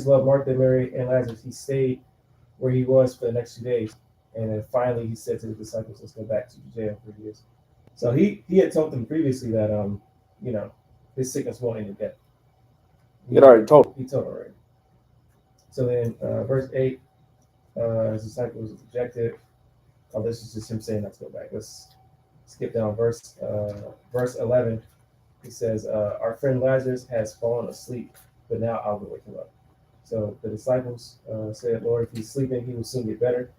loved Martha, Mary, and Lazarus, he stayed where he was for the next 2 days. And then finally he said to the disciples, let's go back to Judea for years. So he had told them previously that you know, his sickness won't end in death. He had already told them. He told already. So then verse 8, his disciples rejected. Oh, this is just him saying let's go back. Let's skip down verse 11. He says, our friend Lazarus has fallen asleep, but now I'll go wake him up. So the disciples said, Lord, if he's sleeping, he will soon get better.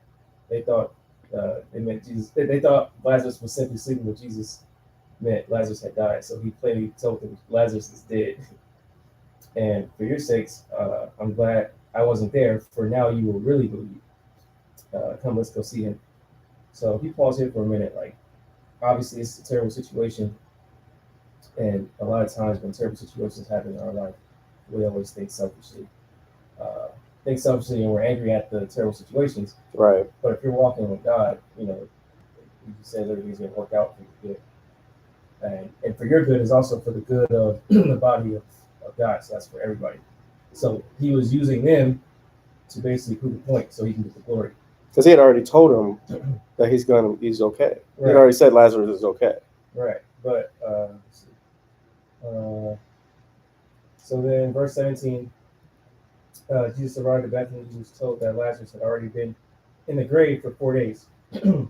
They thought it meant Jesus. They thought Lazarus was simply sleeping, but Jesus meant Lazarus had died. So he plainly told them Lazarus is dead. And for your sakes, I'm glad I wasn't there, for now you will really believe. Come, let's go see him. So he paused here for a minute. Like, obviously, it's a terrible situation. And a lot of times when terrible situations happen in our life, we always think selfishly. And we're angry at the terrible situations. Right. But if you're walking with God, you know, you said everything's going to work out for your good. And for your good is also for the good of the body of God. So that's for everybody. So he was using them to basically prove the point so he can get the glory. Because he had already told him that he's okay. Right. He had already said Lazarus is okay. Right. But so then verse 17, Jesus arrived at Bethany. He was told that Lazarus had already been in the grave for 4 days. Bethany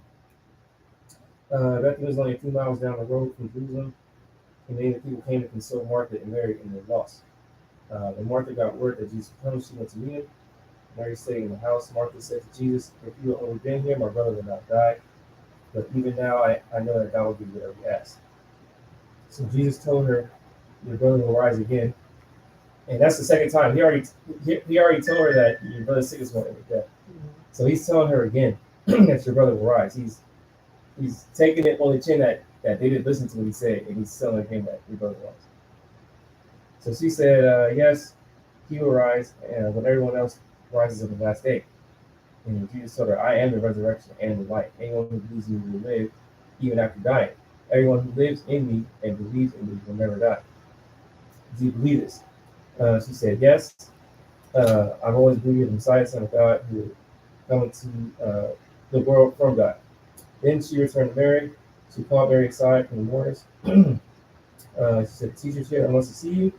was only a few miles down the road from Jerusalem, and many people came to console Martha and Mary in their loss. When Martha got word that Jesus was coming, she went to meet him. Mary stayed in the house. Martha said to Jesus, if you had only been here, my brother would not die. But even now, I know that God will give you whatever you ask. So Jesus told her, your brother will rise again. And that's the second time. He already told her that your brother's sickness won't end in death. So he's telling her again that your brother will rise. He's taking it on the chin that they didn't listen to what he said, and he's telling her again that your brother will rise. So she said, yes, he will rise, and when everyone else rises on the last day. And Jesus told her, I am the resurrection and the life. Anyone who believes in me will live even after dying. Everyone who lives in me and believes in me will never die. Do you believe this? She said, yes. I've always believed in the Messiah, Son of God, who would come into the world from God. Then she returned to Mary. She called Mary aside from the mourners. She said, teacher's here, I want to see you.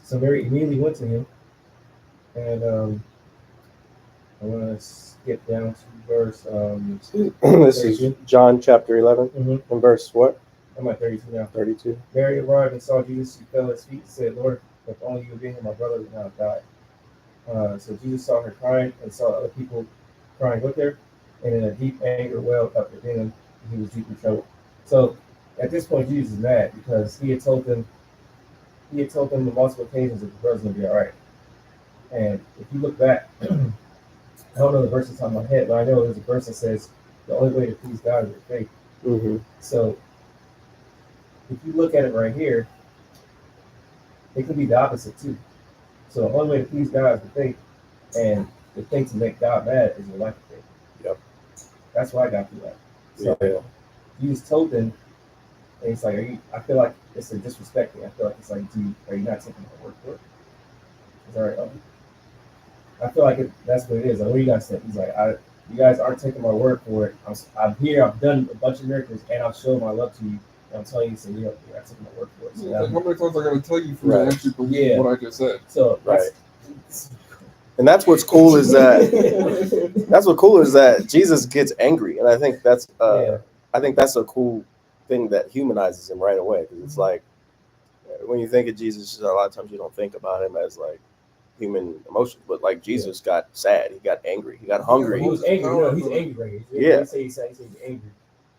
So Mary immediately went to him. And I want to skip down to verse. This is John chapter 11, and verse what? I'm at 32 now. 32. Mary arrived and saw Jesus. She fell at his feet and said, Lord, if only you had been here, my brother would not have died. So Jesus saw her crying and saw other people crying with her, and in a deep anger welled up within him, and he was deeply troubled. So at this point, Jesus is mad because he had told them on multiple occasions that the brother's going to be all right. And if you look back, I don't know the verse that's on my head, but I know there's a verse that says the only way to please God is with faith. Mm-hmm. So if you look at it right here, it could be the opposite too. So the only way to please God is with faith, and the thing to make God mad is your lack of faith. Yep. That's why I got through that. So Jesus told them, and it's like, I feel like it's a disrespecting. I feel like it's like, are you not taking my word for it? It's all right. I feel like that's what it is. Like, what do you guys think? He's like, you guys aren't taking my word for it. I'm here. I've done a bunch of miracles, and I've shown my love to you. And I'm telling you, so you're not taking my word for it. So like, how many times I got to tell you for you to actually believe what I just said? So and that's what's cool is that Jesus gets angry, and I think that's a cool thing that humanizes him right away, because it's like when you think of Jesus, a lot of times you don't think about him as like human emotions, but like Jesus got sad, he got angry, he got hungry. He was angry. No, he's angry. Yeah. He's angry.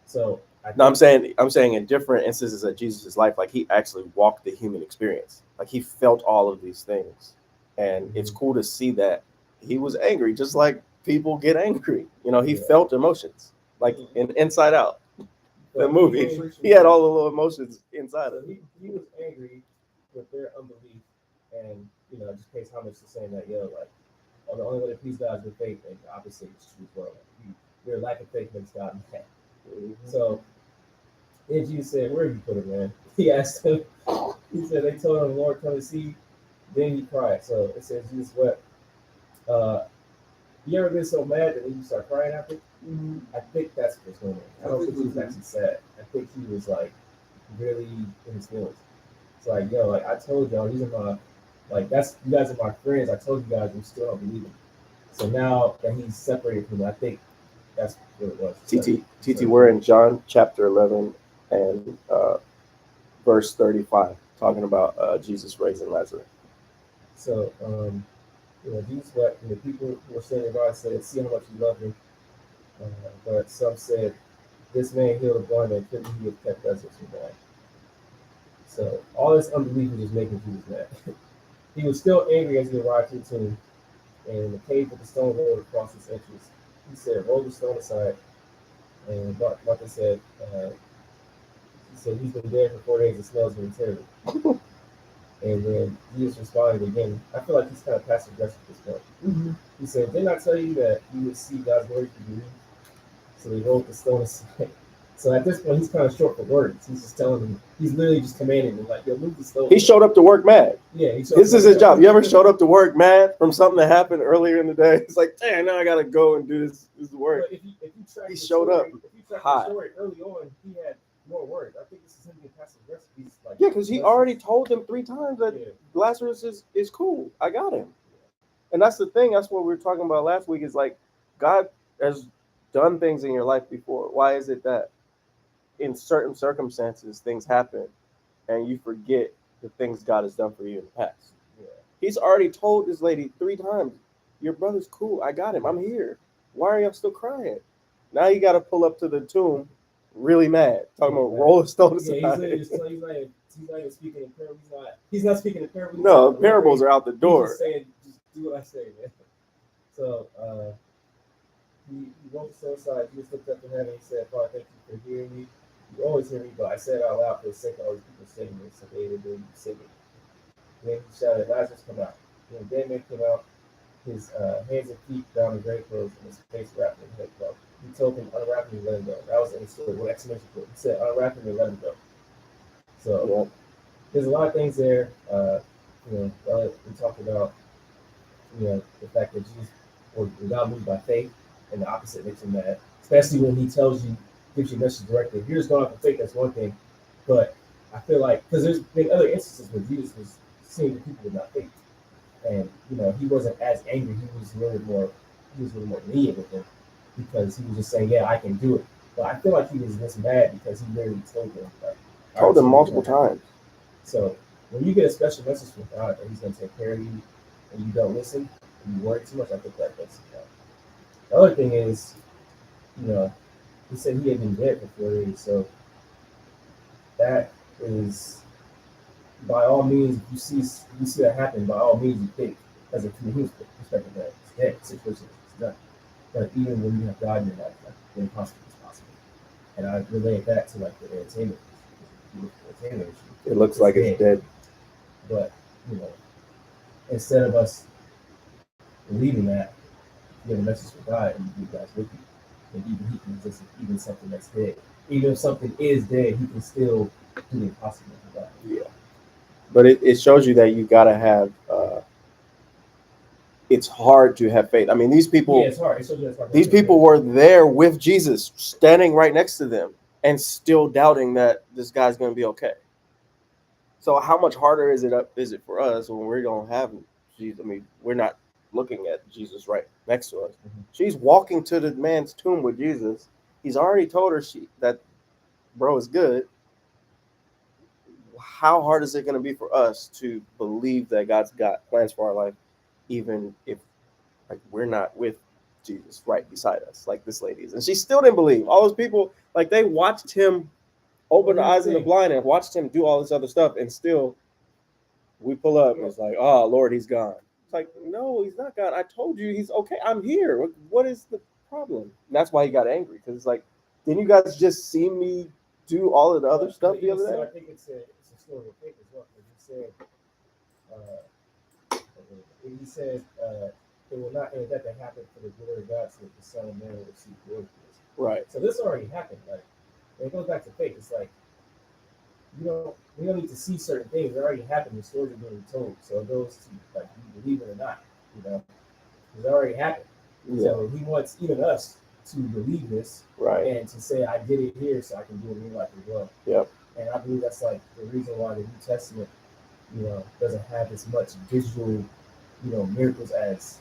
So I'm saying in different instances of Jesus' life, like he actually walked the human experience, like he felt all of these things, and it's cool to see that he was angry, just like people get angry. You know, he felt emotions, like in Inside Out, the movie. He had all the little emotions inside of him. He was angry with their unbelief, and just pays homage to saying that like, the only way to please God is with faith, and the opposite is true as well. Their lack of faith makes God mad. So then Jesus said, where have you put him, man? He asked him. He said, they told him, Lord, come and see. Then he cried. So it says Jesus wept. Uh, you ever been so mad that when you start crying after? I think that's what's going on. I don't think he was actually sad. I think he was like really in his feelings. It's like, yo, like I told y'all, these are my, like that's you guys are my friends. I told you guys, you still don't believe him. So now that he's separated from me, I think that's what it was. TT, we're in John chapter 11 and verse 35, talking about Jesus raising Lazarus. So, Jesus wept, and the people who were standing by said, "See how much you love him." But some said, "This man healed a blind man, couldn't he have kept Lazarus from dying?" So all this unbelief was just making Jesus mad. He was still angry as he arrived to the tomb, and the cave with the stone rolled across its entrance. He said, "Roll the stone aside." And Martha said, "He said he's been dead for 4 days. It smells very terrible." And then Jesus responded again. I feel like he's kind of passive aggressive at this point. He said, "Didn't I tell you that you would see God's glory if you believe?" So they rolled the stone aside. So at this point, he's kind of short for words. He's just telling him, he's literally just commanding him, like, "Yo, move the stone." He showed up to work mad. Yeah, this is his job. You ever showed up to work mad from something that happened earlier in the day? It's like, damn, now I gotta go and do this work. But if you track he the showed story, up if you track hot. the story early on, he had more words. I think this is him being passive aggressive. He's like, yeah, because he already told them 3 times that Lazarus is cool. I got him. And that's the thing. That's what we were talking about last week. Is like God has done things in your life before. Why is it that in certain circumstances things happen and you forget the things God has done for you in the past? Yeah. He's already told this lady 3 times, "Your brother's cool. I got him. I'm here. Why are y'all still crying?" Now you got to pull up to the tomb, really mad, talking about roll a stone aside. Yeah, he's not even speaking in parables. He's not speaking in parables. No, parables are out the door. He's just saying, just do what I say, man. So he rolled the stone aside. Jesus looked up to heaven. He said, "Father, thank you for hearing me. You always hear me, but I said it out loud for the sake of all these people sitting here, so they would be singing." Then he shouted, "Lazarus, come out." When the dead man came out, his hands and feet bound in grave clothes and his face wrapped in head cloth. He told him, "Unwrap him and let him go." That was in the story. What exclamation point? He said, "Unwrap him and let him go." So there's a lot of things there. We talked about, the fact that Jesus or God moved by faith, and the opposite makes him mad. Especially when he tells you, gives you a message directly. If you're just going off of faith, that's one thing. But I feel like, because there's been other instances where Jesus was seeing the people with not faith. And he wasn't as angry. He was really more lenient with them because he was just saying, "Yeah, I can do it." But I feel like he was this mad because he literally told them, told them multiple times. So when you get a special message from God that He's going to take care of you, and you don't listen, and you worry too much, I think that makes it bad. The other thing is, he said he had been dead for 4 days, so that is, by all means, if you see that happen, by all means, you think, as a human perspective, that it's dead, situation is done. But even when you have God in your life, like, the impossible is possible. And I relate that to like the entertainment issue. It looks like it's dead. But instead of us believing that, you have a message from God and you guys with you. And even He can resist even something that's dead. Even if something is dead, He can still do the impossible for God. Yeah. But it shows you that you gotta have it's hard to have faith. I mean, these people it's hard. It shows you it's hard. These people were there with Jesus, standing right next to them, and still doubting that this guy's gonna be okay. So how much harder is it for us when we don't have Jesus? I mean, we're not looking at Jesus right next to us. Mm-hmm. She's walking to the man's tomb with Jesus. He's already told her that bro is good. How hard is it going to be for us to believe that God's got plans for our life, even if we're not with Jesus right beside us, like this lady is? And she still didn't believe. All those people, they watched him open the eyes of the blind and watched him do all this other stuff, and still we pull up and it's like, "Oh Lord, he's gone." It's like, no, he's not gone. I told you he's okay. I'm here. What is the problem? And that's why he got angry, because it's like, didn't you guys just see me do all of the other stuff the other day? I think it's a story of faith as well. He said, it will not end that happen for the glory of God, so that the Son of Man will receive glory for this. Right. So this already happened. Like, when it goes back to faith, it's like we don't need to see certain things. They already happened. The stories are being told. So it goes to like you believe it or not. It's already happened. Yeah. So he wants even us to believe this Right. and to say I did it here so I can do it in your life as well. Yep. And I believe that's like the reason why the New Testament, doesn't have as much visual, miracles as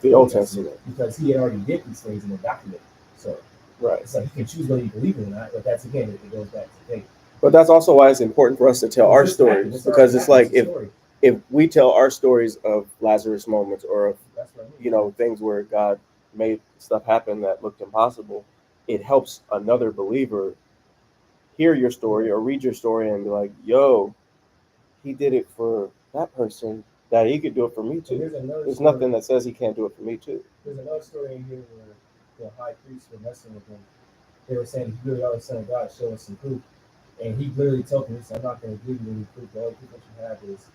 The Old Testament, because he had already did these things in the document. So right. it's like you can choose whether you believe it or not, but that's again it goes back to faith. But that's also why it's important for us to tell our stories, because it's like if we tell our stories of Lazarus moments or of things where God made stuff happen that looked impossible, it helps another believer hear your story or read your story and be like, yo, he did it for that person, that he could do it for me too. There's nothing that says he can't do it for me too. There's another story in here where the high priests were messing with him. They were saying, if you really are the Son of God, show us some proof. And he literally told them, I'm not going to give you any proof. The only proof that you have is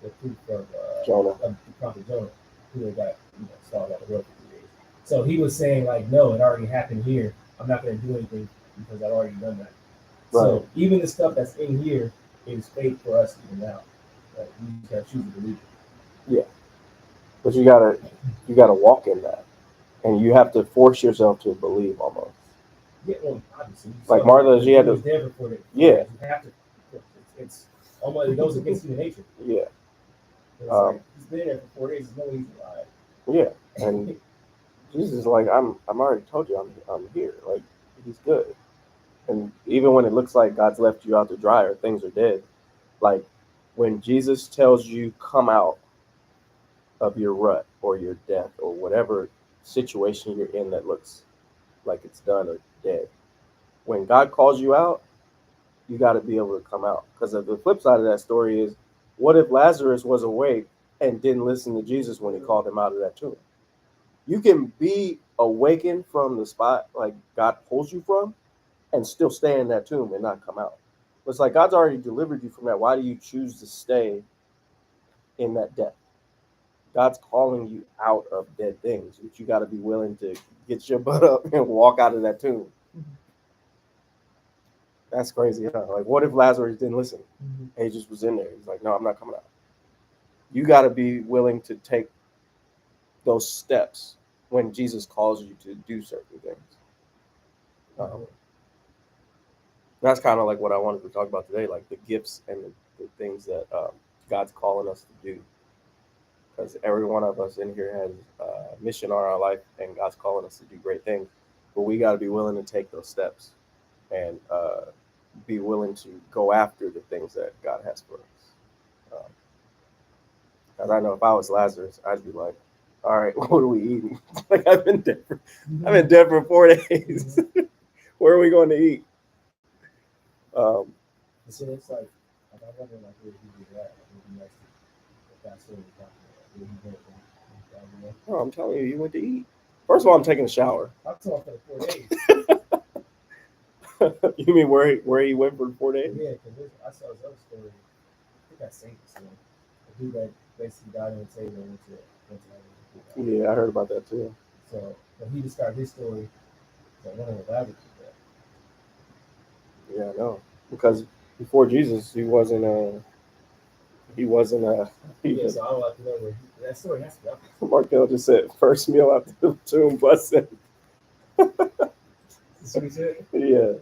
the proof of the prophet Jonah, who had got starved out the world for 3 days. So he was saying, like, no, it already happened here. I'm not going to do anything because I've already done that. Right. So even the stuff that's in here is faith for us even now. Like, we just got to choose to believe it. Yeah. But you gotta walk in that. And you have to force yourself to believe almost. Yeah, well, obviously. Like Martha, she had to. You have to. It's almost, it goes against human nature. Yeah. Like, he's been there for 4 days. There's no easy lie. Yeah, and Jesus is like, I'm already told you I'm here. Like, he's good. And even when it looks like God's left you out to dry or things are dead, like when Jesus tells you come out of your rut or your death or whatever situation you're in that looks like it's done or dead, when God calls you out, you got to be able to come out. Because the flip side of that story is, what if Lazarus was awake and didn't listen to Jesus when he called him out of that tomb? You can be awakened from the spot like God pulls you from and still stay in that tomb and not come out. It's like God's already delivered you from that. Why do you choose to stay in that death? God's calling you out of dead things, but you got to be willing to get your butt up and walk out of that tomb. That's crazy, huh? Like, what if Lazarus didn't listen? And he just was in there. He's like, no, I'm not coming out. You got to be willing to take those steps when Jesus calls you to do certain things. That's kind of like what I wanted to talk about today, like the gifts and the things that God's calling us to do. Because every one of us in here has a mission on our life, and God's calling us to do great things. But we got to be willing to take those steps and be willing to go after the things that God has for us. Because I know if I was Lazarus, I'd be like, all right, what are we eating? Like, I've been dead for 4 days. Where are we going to eat? So it's like I wonder, like, where he was at. It would be nice if that's what we're talking about. Oh, I'm telling you, you went to eat. First of all, I'm taking a shower. I'm talking for 4 days. You mean where he went for 4 days? Yeah, because I saw his other story. I think I seen this one. The dude that basically died on the table and went to Yeah, I heard about that too. So when he described his story, like one of the Lazarus did that. Yeah, I know. Because before Jesus, he wasn't a. Yeah, so I would like to know where that story has to go. Markel just said first meal after the tomb busted. That's what he said? Yeah.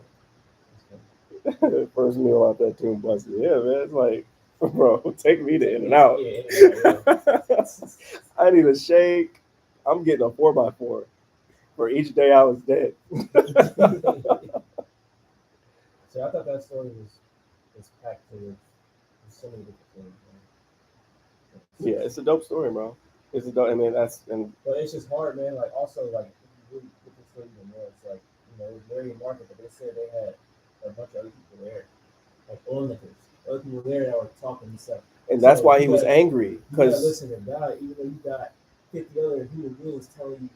First meal out that tomb busted. Yeah, man. It's like, bro, take me to In-N-Out. Yeah, In-N-Out. I need a shake. I'm getting a 4x4 for each day I was dead. So I thought that story was packed with so many different things. Man. Yeah, it's a dope story, bro. It's a dope. I mean, but it's just hard, man. Like, also, like, if you really put this story even more, it's like, it was Mary and Martha, but they said they had a bunch of other people there, like onlookers, other people there that were talking and stuff. And that's why he was angry. Because listen to God, even though you got 50 other human beings telling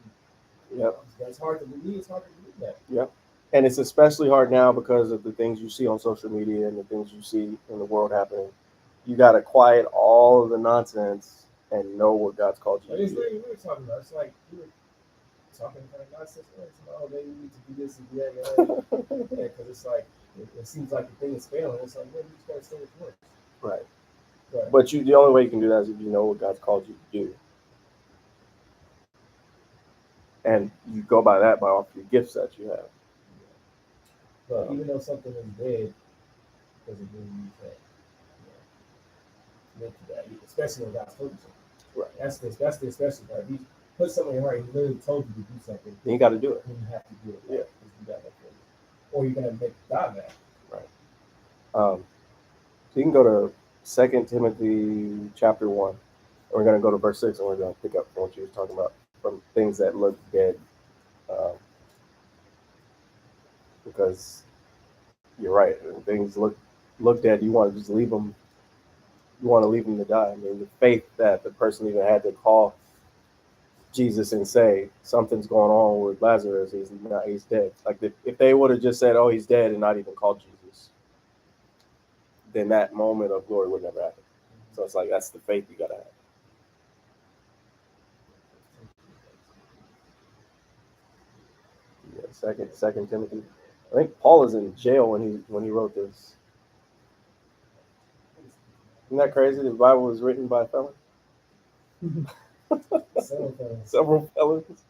you, yep, that's hard to believe. It's hard to believe that. Yep. And it's especially hard now because of the things you see on social media and the things you see in the world happening. You got to quiet all of the nonsense and know what God's called you to do. We were talking about. It's like talking kind of nonsense. Oh, maybe we need to do this and do that. Yeah, because it's like it seems like the thing is failing. It's like, man, you just gotta stay with works. Right. But But the only way you can do that is if you know what God's called you to do. And you go by that by off your gifts that you have. But even though something is dead, doesn't mean you can't live to that, especially when God's told you something. Right. That's the especially part. If He put something in your heart, He literally told you to do something. Then you got to do it. Then you have to do it. Yeah. You got that or you're gonna make God mad. Right. So you can go to 2 Timothy chapter 1. And we're going to go to verse 6, and we're going to pick up from what you were talking about, from things that look dead. Because you're right. When things look dead, you want to just leave them. You want to leave them to die. I mean, the faith that the person even had to call Jesus and say something's going on with Lazarus, he's dead. Like if they would have just said, "Oh, he's dead," and not even called Jesus, then that moment of glory would never happen. So it's like that's the faith you gotta have. Yeah, second Timothy. I think Paul is in jail when he wrote this. Isn't that crazy? The Bible was written by a felon. Several felons.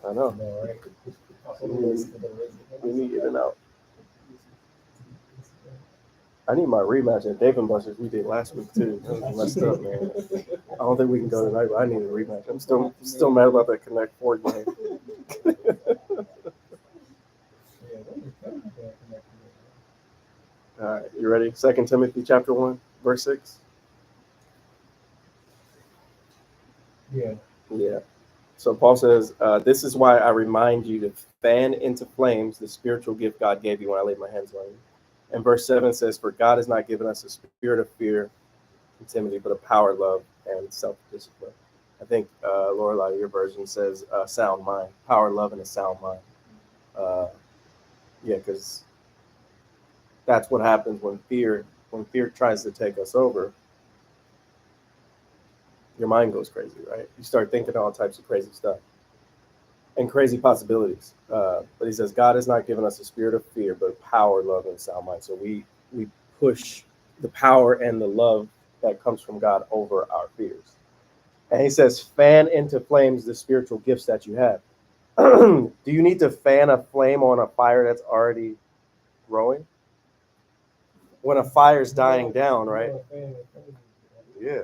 I know. We need in and out. I need my rematch at Dave & Buster's we did last week too. That was messed up, man. I don't think we can go tonight, but I need a rematch. I'm still mad about that Connect 4 game. All right, you ready? 2 Timothy chapter 1, verse 6. Yeah. So Paul says, this is why I remind you to fan into flames the spiritual gift God gave you when I laid my hands on you. And verse 7 says, for God has not given us a spirit of fear and timidity, but a power, love, and self-discipline. I think, Lorelai, your version says sound mind, power, love, and a sound mind. Yeah, because that's what happens when fear tries to take us over. Your mind goes crazy, right? You start thinking all types of crazy stuff and crazy possibilities. But he says, God has not given us a spirit of fear, but power, love, and sound mind. So we push the power and the love that comes from God over our fears. And he says, fan into flames the spiritual gifts that you have. Do you need to fan a flame on a fire that's already growing? When a fire's dying down, right? Yeah.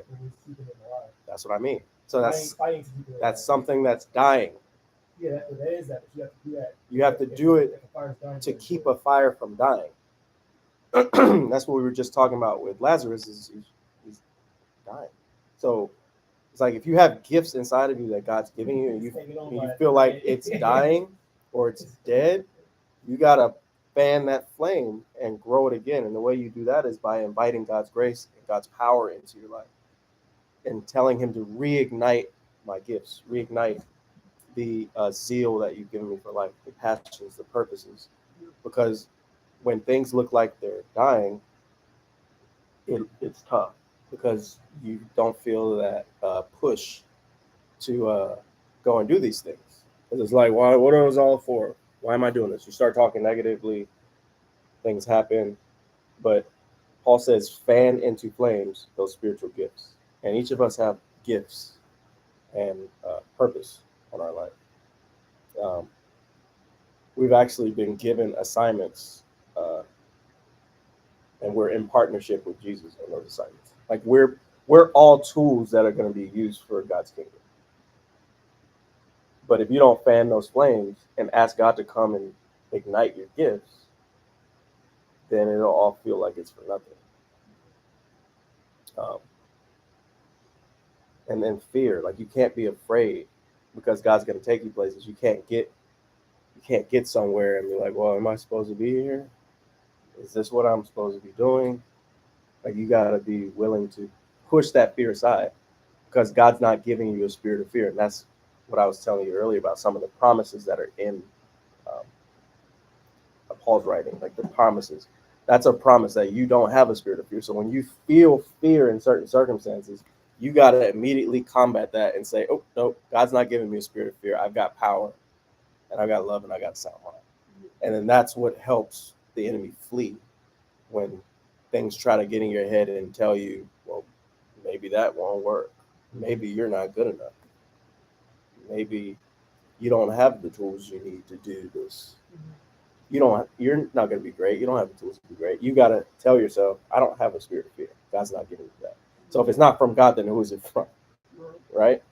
That's what I mean. So that's something that's dying. Yeah, that is that. But you have to do that. You have to do it to keep a fire from dying. That's what we were just talking about with Lazarus. He's dying. So it's like if you have gifts inside of you that God's giving you, and you feel like it's dying or it's dead, you gotta fan that flame and grow it again. And the way you do that is by inviting God's grace and God's power into your life and telling him to reignite my gifts, reignite the zeal that you've given me for life, the passions, the purposes. Because when things look like they're dying, it's tough because you don't feel that push to go and do these things. Because it's like, why? What are those all for? Why am I doing this? You start talking negatively, things happen. But Paul says, fan into flames those spiritual gifts. And each of us have gifts and purpose on our life. We've actually been given assignments, and we're in partnership with Jesus on those assignments. Like we're all tools that are going to be used for God's kingdom. But if you don't fan those flames and ask God to come and ignite your gifts, then it'll all feel like it's for nothing. And then fear, like you can't be afraid because God's going to take you places. You can't get somewhere and be like, well, am I supposed to be here? Is this what I'm supposed to be doing? Like you got to be willing to push that fear aside because God's not giving you a spirit of fear. And that's what I was telling you earlier about some of the promises that are in Paul's writing, like the promises. That's a promise that you don't have a spirit of fear. So when you feel fear in certain circumstances, you got to immediately combat that and say, oh, no, God's not giving me a spirit of fear. I've got power and I've got love and I got a sound mind. And then that's what helps the enemy flee when things try to get in your head and tell you, well, maybe that won't work. Maybe you're not good enough. Maybe you don't have the tools you need to do this. You're not going to be great. You don't have the tools to be great. You got to tell yourself, I don't have a spirit of fear. God's not giving me that. So if it's not from God, then who is it from? Right?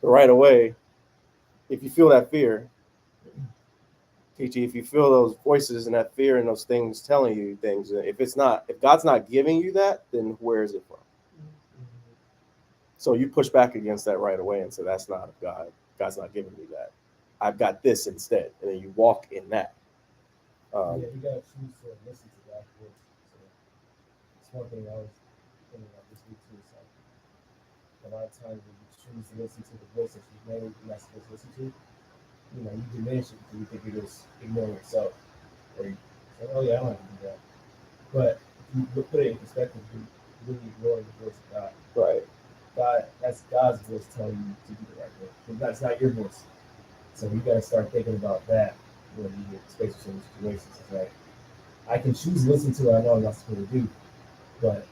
So right away, if you feel that fear, TT, if you feel those voices and that fear and those things telling you things, if God's not giving you that, then where is it from? So you push back against that right away and say, that's not of God. God's not giving me that. I've got this instead. And then you walk in that. Yeah, you gotta choose to listen to God's voice. So it's one thing I was thinking about this week too. It's like a lot of times when you choose to listen to the voice that you know you're not supposed to listen to, you diminish it because you think you're just ignoring yourself. Or you say, oh yeah, I don't have to do that. But if you put it in perspective, you're really ignoring the voice of God. Right. That's God's voice telling you to do the right thing. But that's not your voice. So you gotta start thinking about that when you get faced with certain situations. It's like I can choose to listen to what I know I'm not supposed to do, but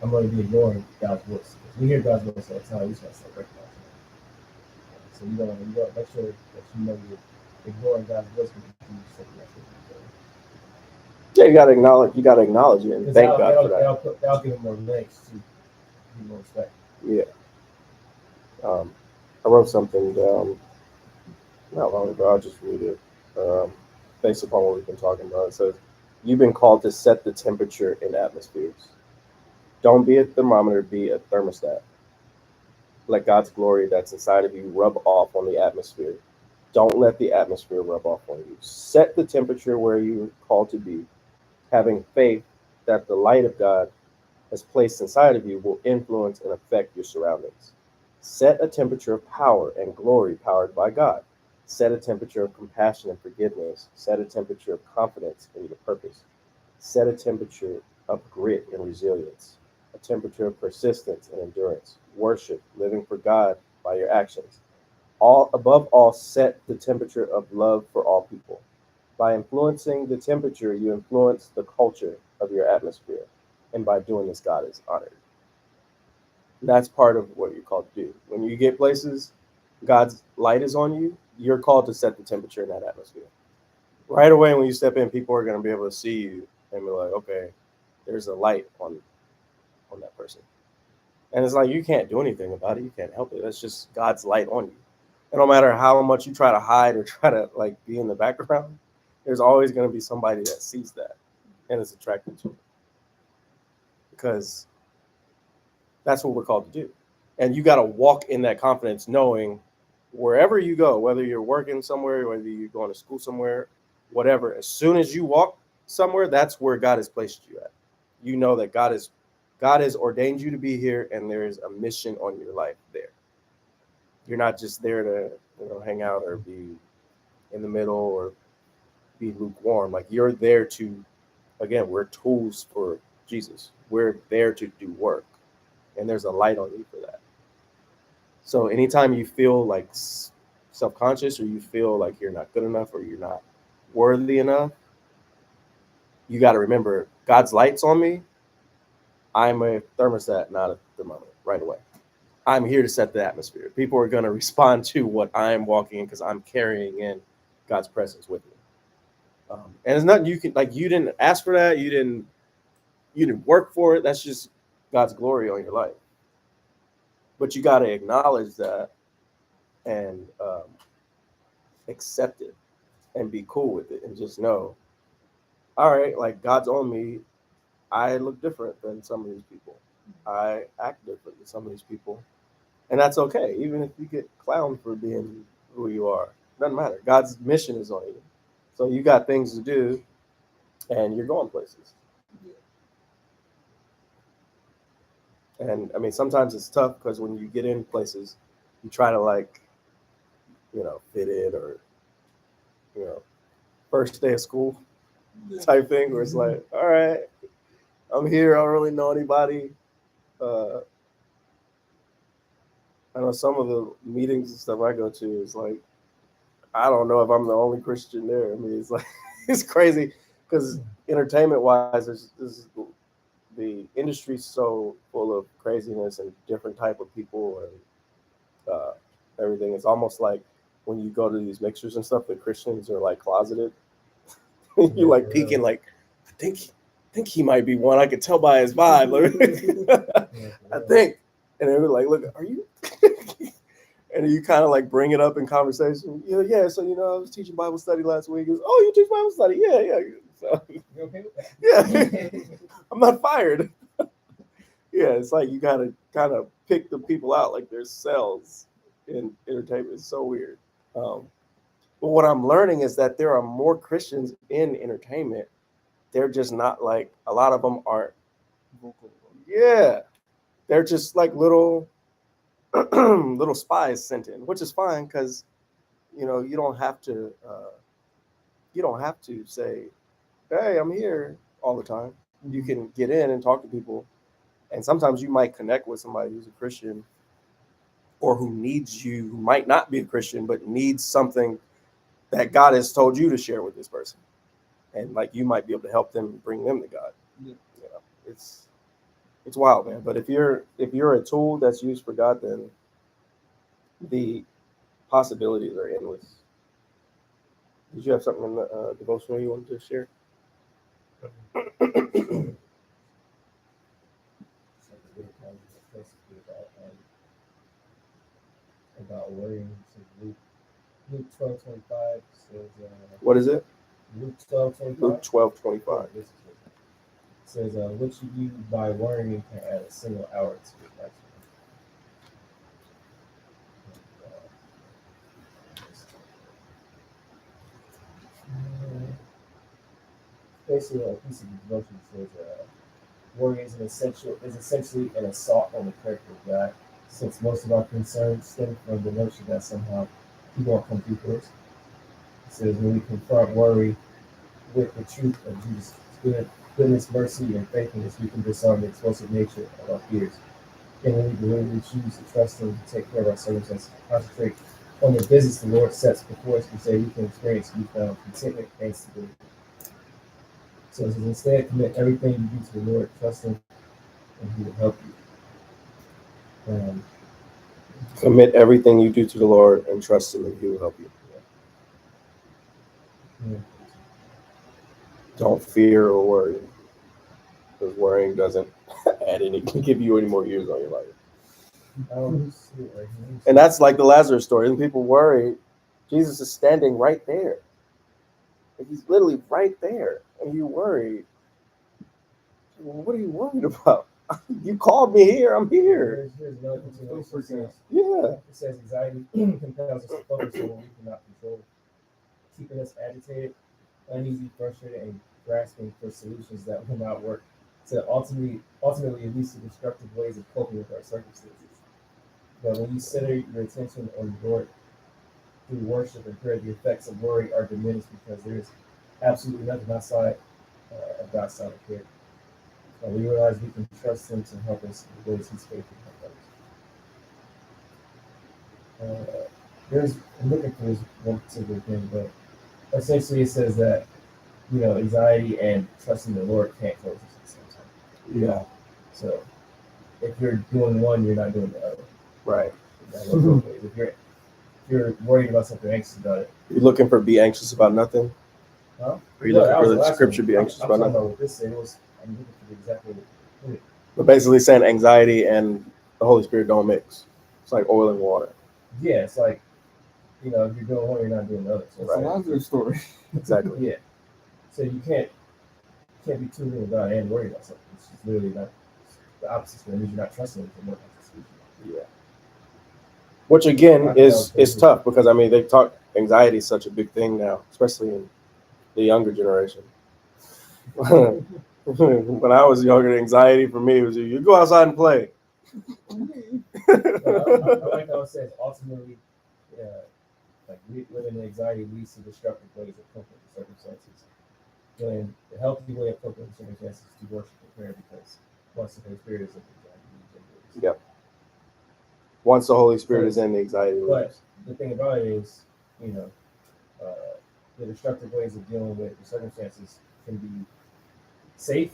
I'm going to be ignoring God's voice. If we hear God's voice all the time, we just got to start recognizing it. So you don't make sure that you know you're ignoring God's voice when you do something like that. Yeah, you got to acknowledge it and thank God for that. That'll give them more legs to be more respect. Yeah. I wrote something down not long ago. I'll just read it based upon what we've been talking about. It says, you've been called to set the temperature in atmospheres. Don't be a thermometer, be a thermostat. Let God's glory that's inside of you rub off on the atmosphere. Don't let the atmosphere rub off on you. Set the temperature where you're called to be, having faith that the light of God has placed inside of you will influence and affect your surroundings. Set a temperature of power and glory powered by God. Set a temperature of compassion and forgiveness. Set a temperature of confidence in your purpose. Set a temperature of grit and resilience. A temperature of persistence and endurance. Worship, living for God by your actions. Above all, set the temperature of love for all people. By influencing the temperature, you influence the culture of your atmosphere. And by doing this, God is honored. And that's part of what you're called to do. When you get places, God's light is on you, you're called to set the temperature in that atmosphere. Right away, when you step in, people are going to be able to see you and be like, okay, there's a light on that person. And it's like, you can't do anything about it. You can't help it. That's just God's light on you. And no matter how much you try to hide or try to be in the background, there's always going to be somebody that sees that and is attracted to it. Because that's what we're called to do. And you got to walk in that confidence, knowing wherever you go, whether you're working somewhere, whether you're going to school somewhere, whatever, as soon as you walk somewhere, that's where God has placed you at. You know that God has ordained you to be here, and there is a mission on your life there. You're not just there to hang out or be in the middle or be lukewarm. Like, you're there to, again, we're tools for Jesus. We're there to do work, and there's a light on you for that. So anytime you feel like self-conscious, or you feel like you're not good enough, or you're not worthy enough, you got to remember, God's light's on me. I'm a thermostat, not a thermometer, right away. I'm here to set the atmosphere. People are going to respond to what I'm walking in, because I'm carrying in God's presence with me. And it's nothing you can, you didn't ask for that. You didn't work for it. That's just God's glory on your life. But you got to acknowledge that and accept it and be cool with it, and just know, all right, God's on me. I look different than some of these people. I act different than some of these people. And that's okay. Even if you get clowned for being who you are, doesn't matter. God's mission is on you. So you got things to do, and you're going places. And I mean, sometimes it's tough, because when you get in places, you try to fit in, or first day of school, type thing, where it's like, all right, I'm here. I don't really know anybody. Uh, I know some of the meetings and stuff I go to is like, I don't know if I'm the only Christian there. I mean, it's like it's crazy because entertainment wise, the industry's so full of craziness and different type of people and everything. It's almost like when you go to these mixers and stuff, the Christians are like closeted. You like peeking, like I think he might be one. I could tell by his vibe. I think, and they were like, "Look, are you?" And you kind of like bring it up in conversation. Yeah. So I was teaching Bible study last week. He goes, "Oh, you teach Bible study? Yeah." So, You okay with that? yeah, I'm not fired. Yeah, it's like you gotta kind of pick the people out like there's cells in entertainment. It's so weird. Um, but what I'm learning is that there are more Christians in entertainment. They're just not like a lot of them aren't. Yeah, they're just like little little spies sent in, which is fine because you don't have to say, "Hey, I'm here" all the time. You can get in and talk to people, and sometimes you might connect with somebody who's a Christian or who needs you, who might not be a Christian but needs something that God has told you to share with this person, and like you might be able to help them bring them to God. Yeah. It's wild, man. But if you're a tool that's used for God, then the possibilities are endless. Did you have something in the devotional you wanted to share? About worrying. So Luke 12:25 says. What is it? Luke 12:25. Luke 12:25. Says, "What you do by worrying can add a single hour to your life." Basically, a piece of devotion says, "Worry is essentially an assault on the character of God, since most of our concerns stem from the notion that somehow He won't come through for us." It says, "When we confront worry with the truth of Jesus' goodness, mercy, and faithfulness, we can disarm the explosive nature of our fears. And when we deliberately choose to trust Him to take care of our circumstances, concentrate on the business the Lord sets before us, we say we can experience newfound contentment and stability." So it says, instead, commit everything you do to the Lord, trust Him, and He will help you. Commit everything you do to the Lord and trust Him, and He will help you. Yeah. Don't fear or worry, because worrying doesn't give you any more years on your life. And that's like the Lazarus story. And people worry, Jesus is standing right there. He's literally right there, and you worry. Well, what are you worried about? You called me here. I'm here. Here's another continuation. Yeah. It says anxiety compels us to focus on what we cannot control, keeping us agitated, uneasy, frustrated, and grasping for solutions that will not work. So ultimately, it leads to destructive ways of coping with our circumstances. But when you center your attention on the Lord through worship and prayer, the effects of worry are diminished because there is absolutely nothing outside of God's sovereign care. We realize we can trust Him to help us in the ways He's faithful to help us. I'm looking for this one particular thing, but essentially it says that anxiety and trusting the Lord can't coexist at the same time. Yeah. So if you're doing one, you're not doing the other. Right. If you're worried about something, anxious about it. You're looking for be anxious about nothing? Huh? Are you looking for the scripture be anxious about nothing? What this said was, I'm looking for exactly what it. But basically saying anxiety and the Holy Spirit don't mix. It's like oil and water. Yeah, it's like, if you're doing one, you're not doing the other. So it's a Lazarus story. Exactly. Yeah. So you can't be too real about it and worried about something. It's just literally not the opposite. It means you're not trusting Him to work out the solution. Yeah. Which again is tough because they talk anxiety is such a big thing now, especially in the younger generation. When I was younger, anxiety for me was you go outside and play. I like how it says ultimately, living in anxiety leads to destructive ways of coping with circumstances. when the healthy way of coping with circumstances is to worship and prayer, because once the Holy Spirit is in the Yep. Once the Holy Spirit is in, the anxiety But leaves. the thing about it is, the destructive ways of dealing with the circumstances can be safe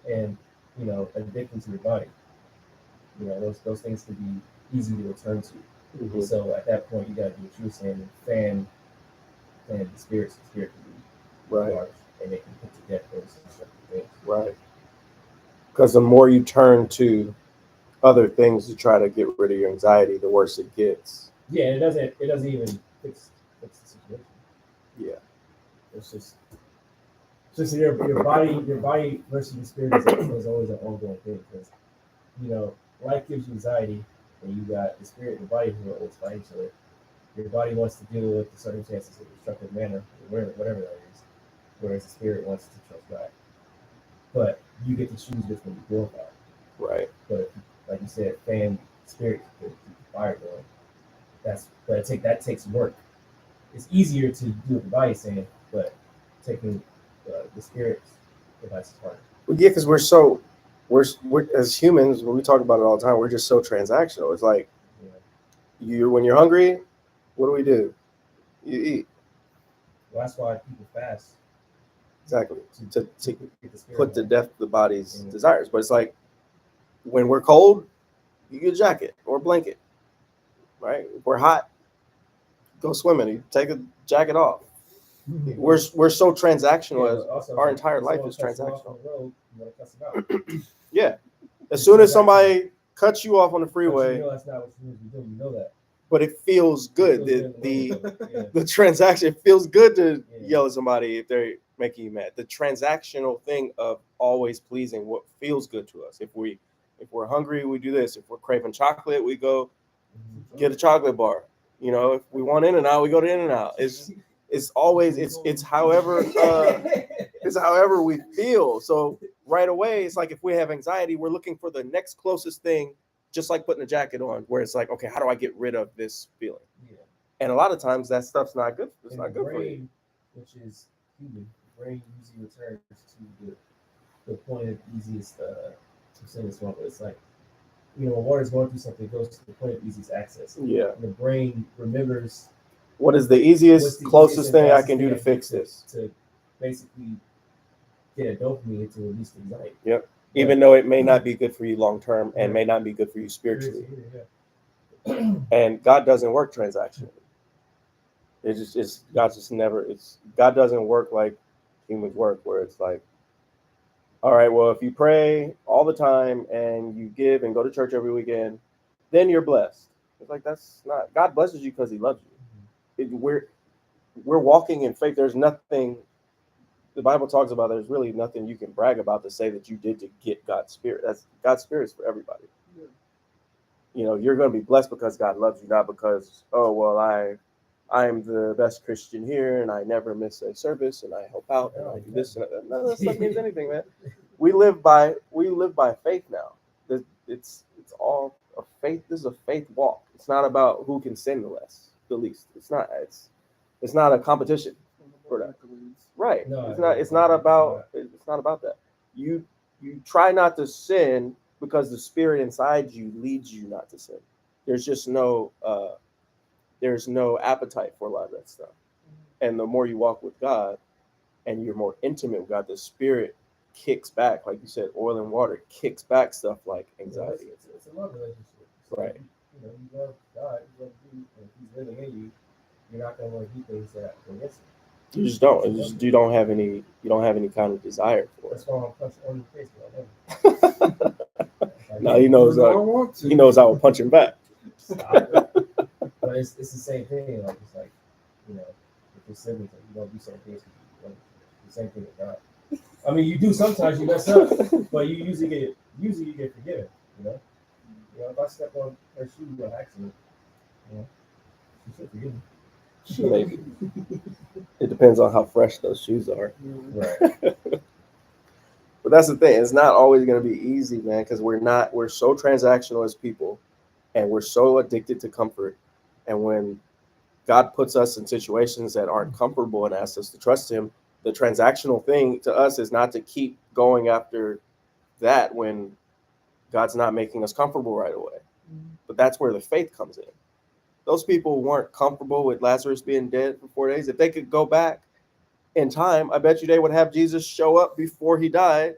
and, addicting to your body. Those things can be easy to return to. Mm-hmm. So at that point, you got to do what you were saying and fan the spirits. The spirit can be Right. large, and they can put to death those destructive things. Right. Because the more you turn to other things to try to get rid of your anxiety, the worse it gets. Yeah, it doesn't even fix the situation. Yeah. It's just your body versus your spirit is always an ongoing thing, because life gives you anxiety, and you got the spirit and the body who are always fighting each other. Your body wants to deal with the circumstances in a destructive manner, whatever that is, whereas the spirit wants to trust God. But you get to choose which one you go by. Right. But like you said, fan spirit to keep the fire going. That takes work. It's easier to do what the body's saying, but taking the spirit's advice is harder. Well, yeah, because we're as humans, when we talk about it all the time, we're just so transactional. It's like when you're hungry, what do? You eat. Well, that's why people fast. Exactly. To put to out. death the body's desires. But it's like when we're cold, you get a jacket or a blanket. Right? If we're hot, go swimming. You take a jacket off. Mm-hmm. We're so transactional. Also, our entire life is transactional. On the road, you cuss them out. Yeah. As soon as somebody cuts you off on the freeway, that's not what you do. You know that. But it feels good. The transaction, it feels good to yell at somebody if they're making you mad. The transactional thing of always pleasing what feels good to us. If we're hungry, we do this. If we're craving chocolate, we go get a chocolate bar. If we want In-N-Out, we go to In-N-Out. It's always it's however we feel. So right away, it's like if we have anxiety, we're looking for the next closest thing, just like putting a jacket on, where it's like, okay, how do I get rid of this feeling? Yeah. And a lot of times that stuff's not good. It's not good for you. Which is human. The brain usually returns to the point of easiest. I'm saying this wrong, but it's like, when water's going through something, it goes to the point of easiest access. Yeah. And the brain remembers what is the closest thing I can do to fix this. To basically get a dopamine to release the anxiety. Yep. Even though it may not be good for you long term and may not be good for you spiritually. Yeah. And God doesn't work transactionally. God doesn't work like humans work, where it's like, all right, well, if you pray all the time and you give and go to church every weekend, then you're blessed. It's like, that's not, God blesses you because he loves you. We're walking in faith. There's nothing, the Bible talks about, there's really nothing you can brag about to say that you did to get God's spirit. That's God's spirit is for everybody. Yeah. You're going to be blessed because God loves you, not because, oh, well, I'm the best Christian here and I never miss a service and I help out and I do this and that. None of that stuff means anything, man. We live by faith now. It's all a faith. This is a faith walk. It's not about who can sin the least. It's not a competition for that. Right. No, it's not about that. You try not to sin because the spirit inside you leads you not to sin. There's just no appetite for a lot of that stuff. And the more you walk with God and you're more intimate with God, the spirit kicks back, like you said, oil and water kicks back stuff like anxiety. It's a love relationship. So right. You love God, you love you, and he's living in you. You're not gonna want to do things that are against him. You just don't. You don't have any kind of desire for it. That's why I'm punching on your face, but no, he knows I will punch him back. But it's the same thing. Like, it's like, if you're siblings, you don't do certain things. The same thing with God. I mean, you do sometimes, you mess up, but you usually get forgiven. If I step on her shoe by accident, she should forgive me. Maybe. It depends on how fresh those shoes are. Right. But that's the thing. It's not always going to be easy, man, because we're so transactional as people, and we're so addicted to comfort. And when God puts us in situations that aren't comfortable and asks us to trust him, the transactional thing to us is not to keep going after that when God's not making us comfortable right away. But that's where the faith comes in. Those people weren't comfortable with Lazarus being dead for 4 days. If they could go back in time, I bet you they would have Jesus show up before he died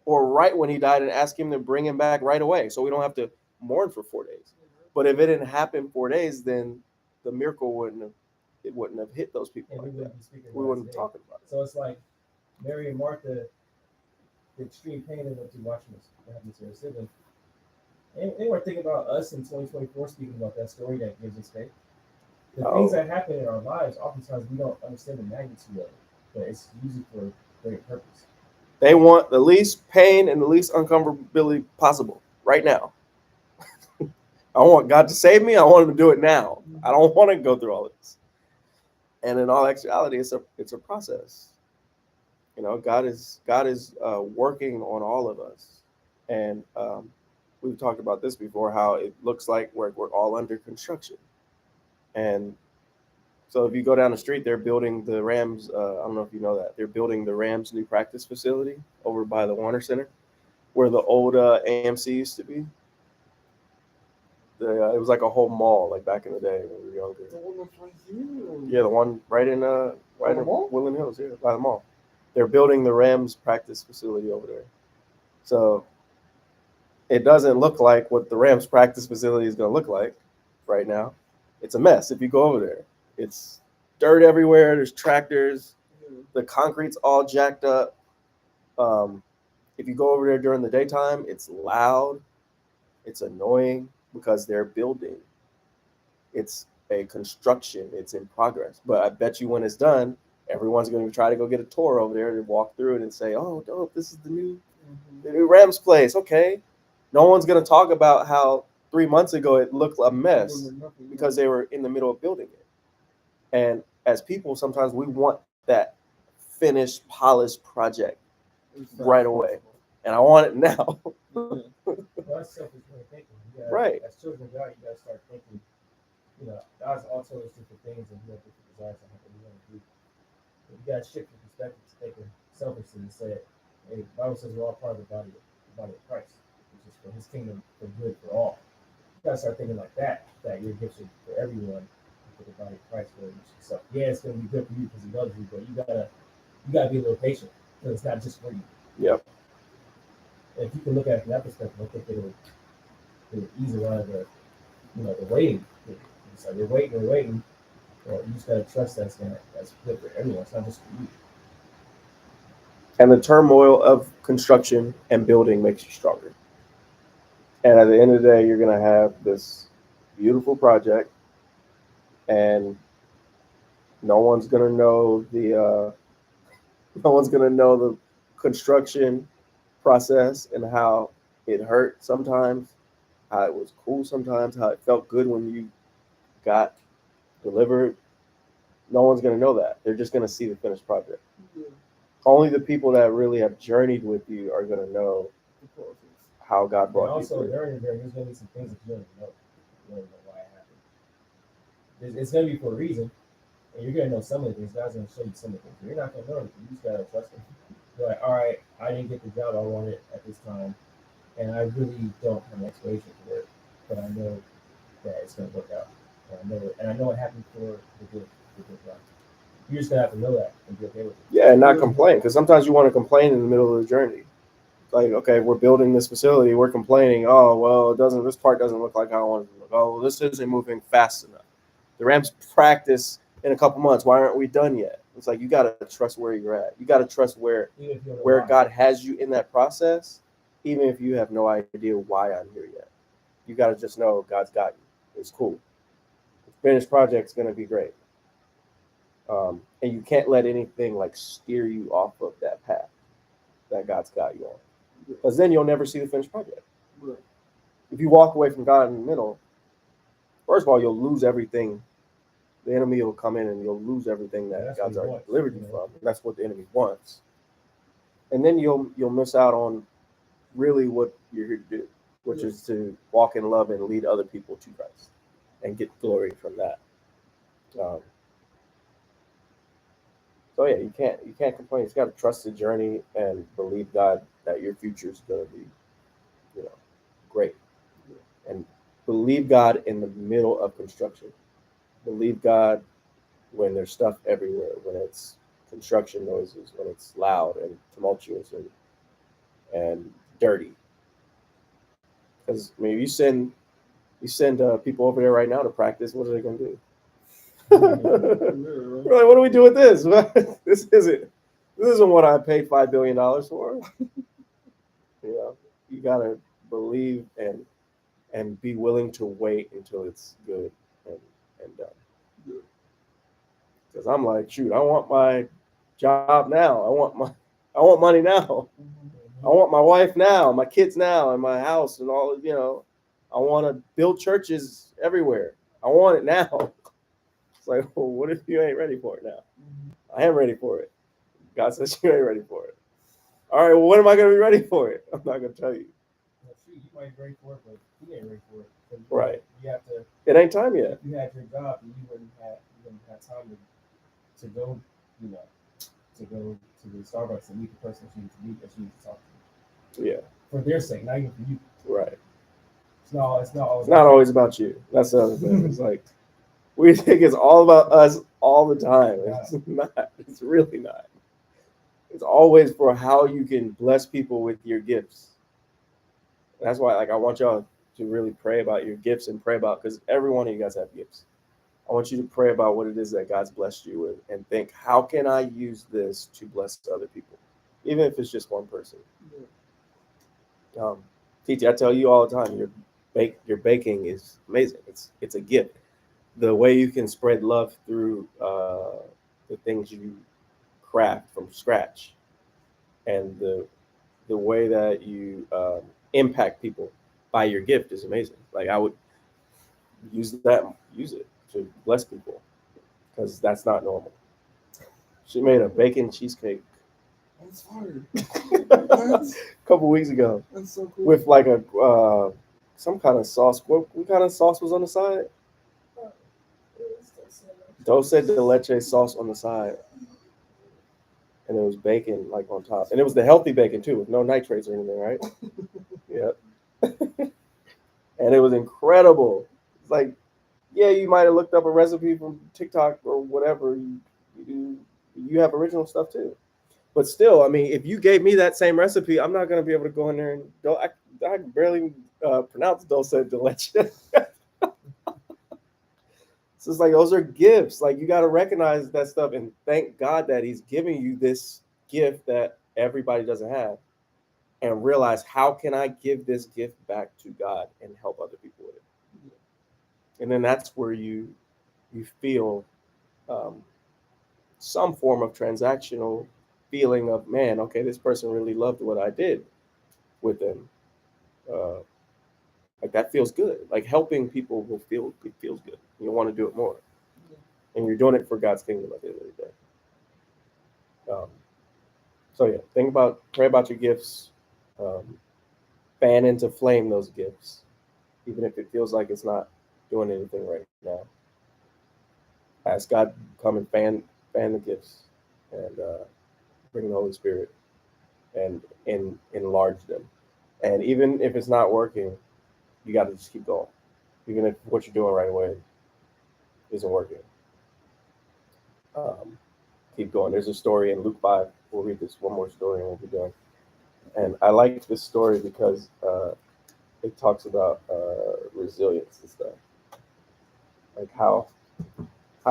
or right when he died and ask him to bring him back right away, so we don't have to mourn for 4 days. But if it didn't happen 4 days, then the miracle wouldn't have hit those people And like we that. wouldn't be speaking We about wouldn't it be today. talking about it. So it's like Mary and Martha, the extreme pain they went through watching this happen to their sibling. And they weren't thinking about us in 2024 speaking about that story that gives us faith. The things that happen in our lives, oftentimes we don't understand the magnitude of it, but it's usually for a great purpose. They want the least pain and the least uncomfortability possible right now. I want God to save me. I want him to do it now. I don't want to go through all this. And in all actuality, it's a process. You know, God is working on all of us, and we've talked about this before. How it looks like we're all under construction, and so if you go down the street, they're building the Rams. I don't know if you know that they're building the Rams' new practice facility over by the Warner Center, where the old AMC used to be. It was like a whole mall, like back in the day when we were younger. The one that's right here. Yeah, the one right in the mall? Woodland Hills, yeah, by the mall. They're building the Rams practice facility over there. So it doesn't look like what the Rams practice facility is going to look like right now. It's a mess if you go over there. It's dirt everywhere. There's tractors. The concrete's all jacked up. If you go over there during the daytime, it's loud. It's annoying because they're building. It's a construction. It's in progress. But I bet you when it's done, everyone's going to try to go get a tour over there to walk through it and say, "Oh, dope! This is the new Rams place." Okay, no one's going to talk about how 3 months ago it looked a mess because they were in the middle of building it. And as people, sometimes we want that finished, polished project right away, and I want it now. Well, that's selfish way of thinking. Right. As children of God, you got to start thinking. You know, God's all told us different things, and we have different desires on what we want to do. But you got to shift your perspective to thinking selfishly and say, "Hey, the Bible says we're all part of the body of Christ, which is for His kingdom, for good for all." You got to start thinking like that. That your gifts are for everyone, and for the body of Christ. For yourself. Yeah, it's going to be good for you because He loves you, but you gotta be a little patient because it's not just for you. Yep. And if you can look at it from that perspective, I think it'll ease a lot of the waiting. It's like you're waiting. Well, you just gotta trust that's good for everyone. It's not just for you. And the turmoil of construction and building makes you stronger. And at the end of the day, you're gonna have this beautiful project, and no one's gonna know the construction process and how it hurt sometimes, how it was cool sometimes, how it felt good when you got delivered. No one's going to know that. They're just going to see the finished project. Only the people that really have journeyed with you are going to know how God brought you through. Also, there's going to be some things that you don't even know. You don't even know why it happened. It's going to be for a reason, and you're going to know some of the things. God's going to show you some of the things. You're not going to know anything. You just got to trust Him. You're like, all right, I didn't get the job I wanted at this time, and I really don't have an explanation for it, but I know that it's going to work out. And I know it happened for the good life. You just gotta have to know that and be okay with it. Yeah, and not complain, because sometimes you want to complain in the middle of the journey. Like, okay, we're building this facility, we're complaining. Oh, well, this part doesn't look like how I want it to look. Oh, well, this isn't moving fast enough. The Rams practice in a couple months. Why aren't we done yet? It's like you gotta trust where you're at. You gotta trust where God has you in that process, even if you have no idea why I'm here yet. You gotta just know God's got you. It's cool. The finished project's gonna be great. And you can't let anything like steer you off of that path that God's got you on, because then you'll never see the finished project. Right. If you walk away from God in the middle, first of all, you'll lose everything. The enemy will come in and you'll lose everything that God's already delivered you from. That's what the enemy wants. And then you'll miss out on really what you're here to do, which is to walk in love and lead other people to Christ and get glory from that. So yeah, you can't complain. You just got to trust the journey and believe God that your future is going to be, you know, great. And believe God in the middle of construction. Believe God when there's stuff everywhere, when it's construction noises, when it's loud and tumultuous and dirty. Because I mean, you send people over there right now to practice. What are they going to do? We're like, what do we do with this? This isn't what I paid $5 billion for. You know, you gotta believe and be willing to wait until it's good and done. Because I'm like, shoot, I want my job now. I want money now. I want my wife now, my kids now, and my house and all. I want to build churches everywhere. I want it now. It's like, well, what if you ain't ready for it now? I am ready for it. God says you ain't ready for it. All right, well, when am I going to be ready for it? I'm not going to tell you. Well, shoot, you might be ready for it, but he ain't ready for it. 'Cause Right. You have to. It ain't time yet. If you had your job, then you wouldn't have time to go, to go to the Starbucks and meet the person that you need to meet, that you need to talk to. Yeah. For their sake, not even for you. Right. It's not always. It's not always about you. That's the other thing. It's like we think it's all about us all the time. It's not. It's really not. It's always for how you can bless people with your gifts. That's why, like, I want y'all to really pray about your gifts and pray about, because every one of you guys have gifts. I want you to pray about what it is that God's blessed you with and think, how can I use this to bless other people, even if it's just one person. TT, I tell you all the time, your baking is amazing. It's a gift. The way you can spread love through the things you craft from scratch, and the way that you impact people by your gift is amazing. Like, I would use it to bless people, because that's not normal. She made a bacon cheesecake That's fire. a couple weeks ago That's so cool. with like a some kind of sauce. What kind of sauce was on the side? Dulce de leche sauce on the side, and it was bacon like on top, and it was the healthy bacon too, with no nitrates or anything, right? Yep. And it was incredible. It's like, yeah, you might have looked up a recipe from TikTok or whatever. You have original stuff too, but still, I mean, if you gave me that same recipe, I'm not gonna be able to go in there and I barely pronounce dulce de leche. So it's like, those are gifts. Like, you got to recognize that stuff and thank God that He's giving you this gift that everybody doesn't have, and realize, how can I give this gift back to God and help other people with it? And then that's where you feel some form of transactional feeling of, man, okay, this person really loved what I did with them. Like, that feels good. Like, helping people it feels good. You want to do it more, and you're doing it for God's kingdom at the end of the day. So yeah, pray about your gifts, fan into flame those gifts, even if it feels like it's not doing anything right now. Ask God to come and fan the gifts, and bring the Holy Spirit and enlarge them. And even if it's not working, you got to just keep going, even if what you're doing right away isn't working. Keep going. There's a story in Luke 5. We'll read this one more story and we'll be done. And I like this story because it talks about resilience and stuff, like how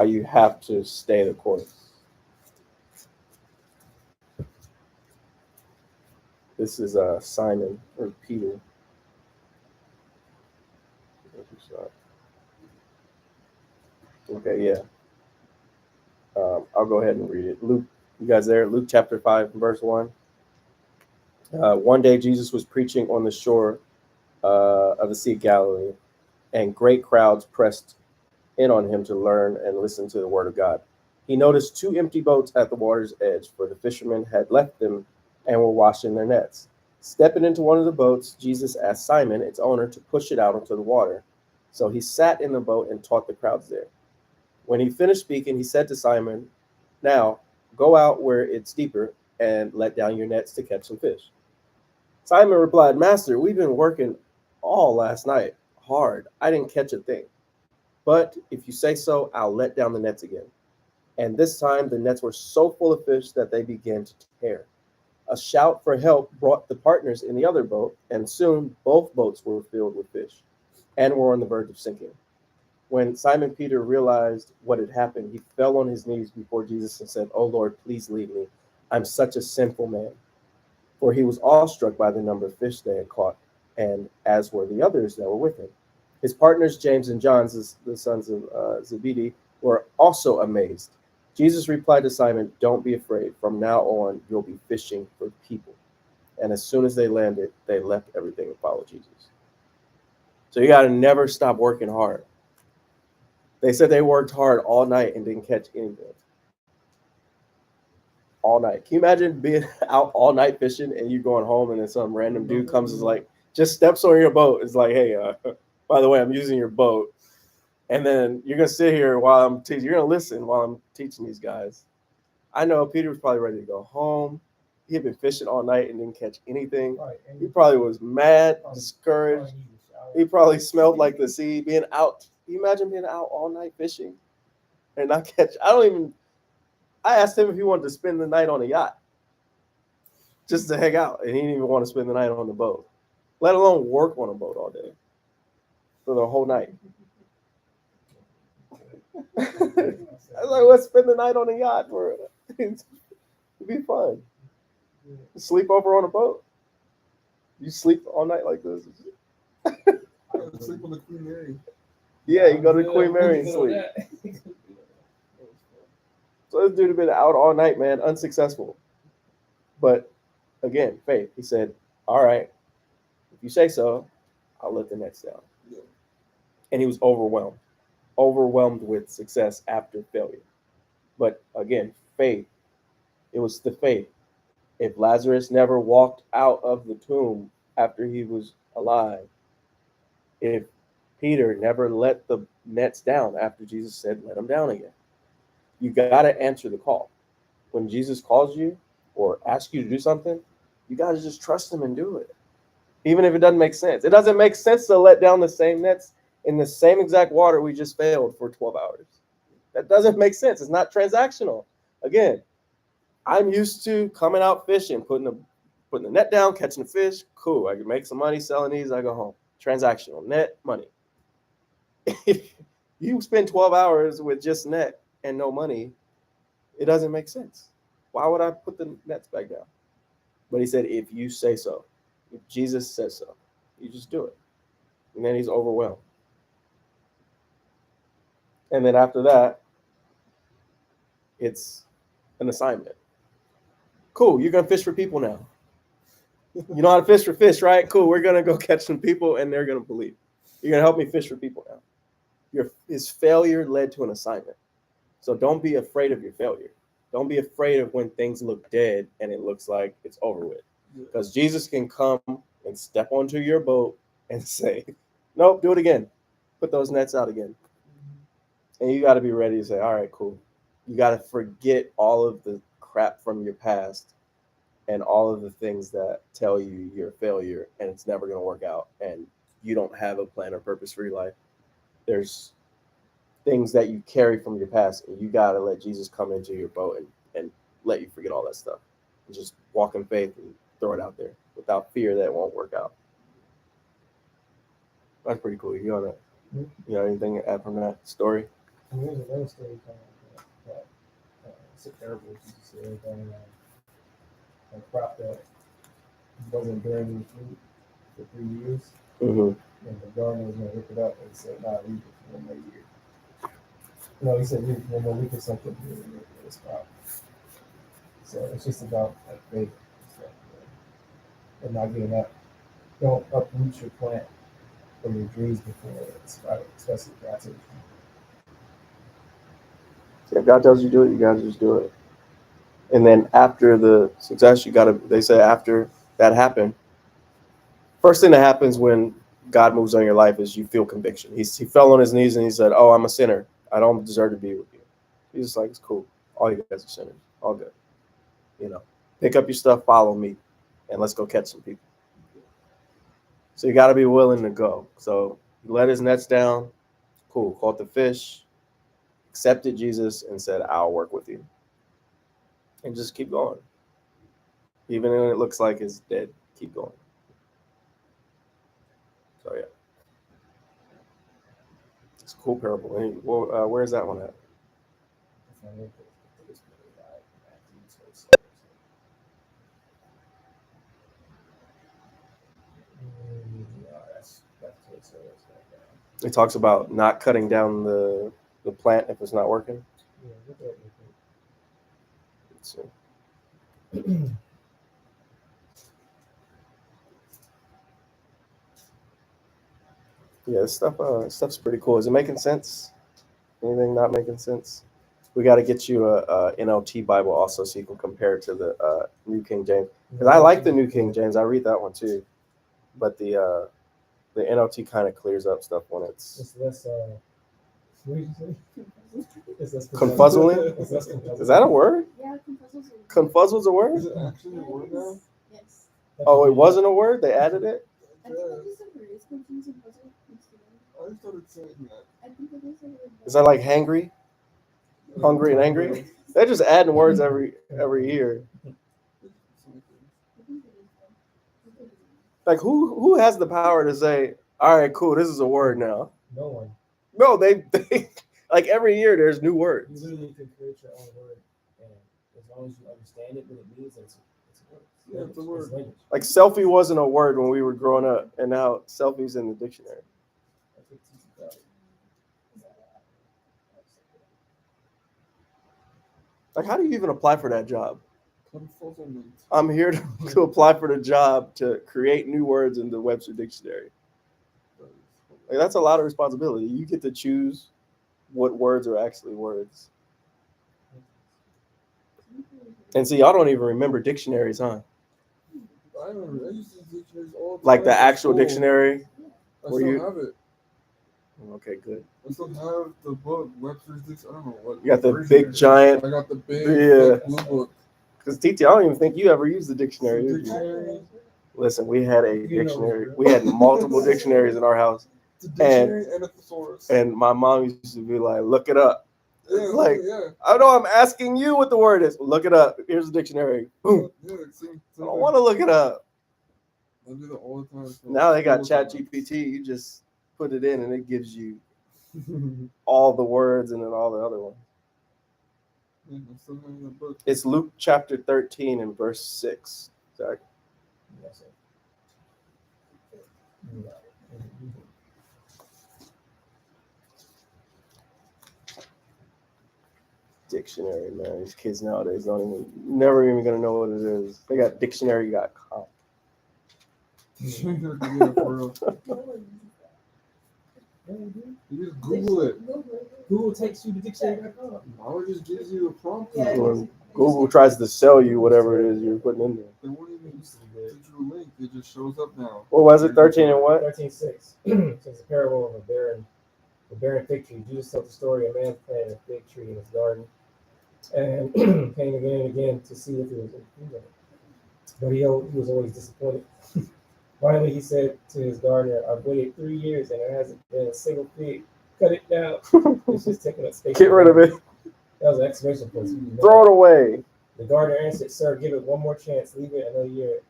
you have to stay the course. This is Simon or Peter. Okay, yeah. I'll go ahead and read it. Luke, you guys there? Luke chapter 5, verse 1. One day Jesus was preaching on the shore of the Sea of Galilee, and great crowds pressed in on him to learn and listen to the word of God. He noticed 2 empty boats at the water's edge, for the fishermen had left them and were washing their nets. Stepping into one of the boats, Jesus asked Simon, its owner, to push it out into the water. So he sat in the boat and taught the crowds there. When he finished speaking, he said to Simon, "Now, Go out where it's deeper and let down your nets to catch some fish. Simon replied, Master, we've been working all last night hard. I didn't catch a thing. But if you say so, I'll let down the nets again. And this time the nets were so full of fish that they began to tear. A shout for help brought the partners in the other boat, and soon both boats were filled with fish and were on the verge of sinking. When Simon Peter realized what had happened, he fell on his knees before Jesus and said, Oh Lord, please leave me. I'm such a sinful man. For he was awestruck by the number of fish they had caught, and as were the others that were with him. His partners, James and John, the sons of Zebedee, were also amazed. Jesus replied to Simon, Don't be afraid. From now on, you'll be fishing for people. And as soon as they landed, they left everything and followed Jesus. So you got to never stop working hard. They said they worked hard all night and didn't catch anything. All night. Can you imagine being out all night fishing and you going home and then some random dude comes and is like, just steps on your boat. It's like, hey, by the way, I'm using your boat. And then you're going to sit here while I'm teaching. You're going to listen while I'm teaching these guys. I know Peter was probably ready to go home. He had been fishing all night and didn't catch anything. He probably was mad, discouraged. He probably smelled like the sea being out. Can you imagine being out all night fishing and not catch? I asked him if he wanted to spend the night on a yacht just to hang out. And he didn't even want to spend the night on the boat, let alone work on a boat all day for the whole night. I was like, let's spend the night on a yacht for it. It'd be fun. Sleep over on a boat. You sleep all night like this. I sleep on the Queen Mary. Yeah, you go to Queen Mary and sleep. So this dude had been out all night, man, unsuccessful. But again, faith. He said, all right, if you say so, I'll let the nets down. Yeah. And he was overwhelmed with success after failure. But again, faith. It was the faith. If Lazarus never walked out of the tomb after he was alive, if Peter never let the nets down after Jesus said, let them down again, you got to answer the call. When Jesus calls you or asks you to do something, you got to just trust him and do it. Even if it doesn't make sense. It doesn't make sense to let down the same nets in the same exact water we just failed for 12 hours. That doesn't make sense. It's not transactional. Again, I'm used to coming out fishing, putting the net down, catching the fish. Cool. I can make some money selling these. I go home. Transactional. Net, money. If you spend 12 hours with just net and no money, it doesn't make sense. Why would I put the nets back down? But he said, if you say so, if Jesus says so, you just do it. And then he's overwhelmed. And then after that, it's an assignment. Cool, you're going to fish for people now. You know how to fish for fish, right? Cool, we're going to go catch some people and they're going to believe. You're going to help me fish for people now. His failure led to an assignment. So don't be afraid of your failure. Don't be afraid of when things look dead and it looks like it's over with. Because Jesus can come and step onto your boat and say, nope, do it again. Put those nets out again. And you got to be ready to say, all right, cool. You got to forget all of the crap from your past and all of the things that tell you you're a failure and it's never going to work out and you don't have a plan or purpose for your life. There's things that you carry from your past, and you got to let Jesus come into your boat and let you forget all that stuff. And just walk in faith and throw it out there without fear that it won't work out. That's pretty cool. You know anything to add from that story? I mean, there's another story that it's a parable. Jesus said a crop that wasn't bearing fruit for 3 years, and the gardener was going to rip it up and said, "Nah, leave it for 1 more year." No, he said, "Leave it for 1 more week or something to this crop." So it's just about like faith and stuff, and not giving up. Don't uproot your plant or your dreams before it's right, especially if God tells you. If God tells you to do it, you got to just do it. And then after the success, they say after that happened, first thing that happens when God moves on your life is you feel conviction. He fell on his knees and he said, oh, I'm a sinner. I don't deserve to be with you. He's just like, it's cool. All you guys are sinners. All good. Pick up your stuff, follow me, and let's go catch some people. So you got to be willing to go. So he let his nets down. Cool. Caught the fish, accepted Jesus, and said, I'll work with you. And just keep going. Even when it looks like it's dead, keep going. So, yeah. It's a cool parable. Where's that one at? It talks about not cutting down the plant if it's not working. Let's see. Yeah, this stuff's pretty cool. Is it making sense? Anything not making sense? We got to get you a NLT Bible also, so you can compare it to the New King James. Because I like the New King James. I read that one too, but the NLT kind of clears up stuff when it's less. What did you say? confuzzling. Is that a word? Yeah, Confuzzle's a word? Is it actually a word now? Yes. Oh, it wasn't a word? They added it? I think that is a word. It's confusing puzzle. I started saying that. I think that is a word. Is that like hangry? Hungry and angry? They're just adding words every year. Like who has the power to say, all right, cool, this is a word now? No one. No, they like every year there's new words. You literally can create your own word, and as long as you understand it, what it means, it's a word. Yeah, it's a word. language. Like selfie wasn't a word when we were growing up, and now selfie's in the dictionary. Like, how do you even apply for that job? Confuzzlement. I'm here to apply for the job to create new words in the Webster Dictionary. Like, that's a lot of responsibility. You get to choose what words are actually words. And see, y'all don't even remember dictionaries, huh? I remember. I used to use dictionaries all the time. Like the in actual school. dictionary. I Were still you- have it. Okay, good. I still have the book, Webster's Dictionary. I don't know what. You got the version big it is. giant. I got the big Yeah. thick blue book. Because TT, I don't even think you ever used the dictionary. Did you? Dictionary. Listen, we had a dictionary. We had multiple dictionaries in our house. It's a dictionary and a thesaurus. And my mom used to be like, look it up. Yeah, It's like, yeah. I know I'm asking you what the word is. Look it up. Here's the dictionary. Boom. Yeah, same I don't want to look it up. I do that all the time. Now they got All the time. ChatGPT. You just put it in and it gives you all the words and then all the other ones. Yeah, I still have the book. It's Luke chapter 13 and verse 6. Sorry. That's it. Dictionary, man. These kids nowadays never even gonna know what it is. They got dictionary.com. Yeah, for real. You just Google it. Google takes you to dictionary.com. Howard just gives you a prompt. Yeah. When Google tries to sell you whatever it is you're putting in there. They won't even send you a link. It just shows up now. What was it? 13 and what? 13:6. It's a parable of a barren fig tree. Jesus told the story of a man planted a fig tree in his garden and came again and again to see if it was fruit. But he was always disappointed. Finally, he said to his gardener, I've waited 3 years and there hasn't been a single fig. Cut it down. It's just taking up space. Get rid of it. That was an exclamation point. Throw it away. The gardener answered, Sir, give it one more chance. Leave it another year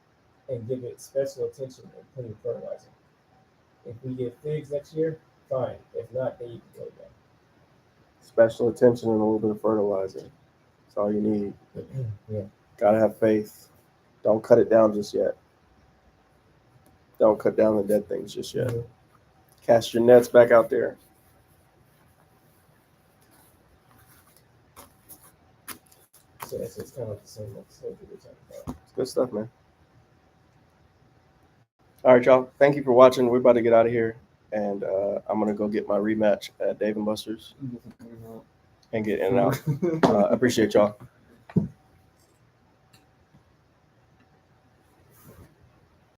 and give it special attention and plenty of fertilizer. If we get figs next year, fine. If not, then you can go down. Special attention and a little bit of fertilizer. That's all you need. Yeah. Gotta have faith. Don't cut it down just yet. Don't cut down the dead things just yet. Mhm. Cast your nets back out there. So it's kind of like the same thing we're talking about. It's good stuff, man. All right, y'all. Thank you for watching. We're about to get out of here. And I'm going to go get my rematch at Dave & Buster's and get in and out. Appreciate y'all.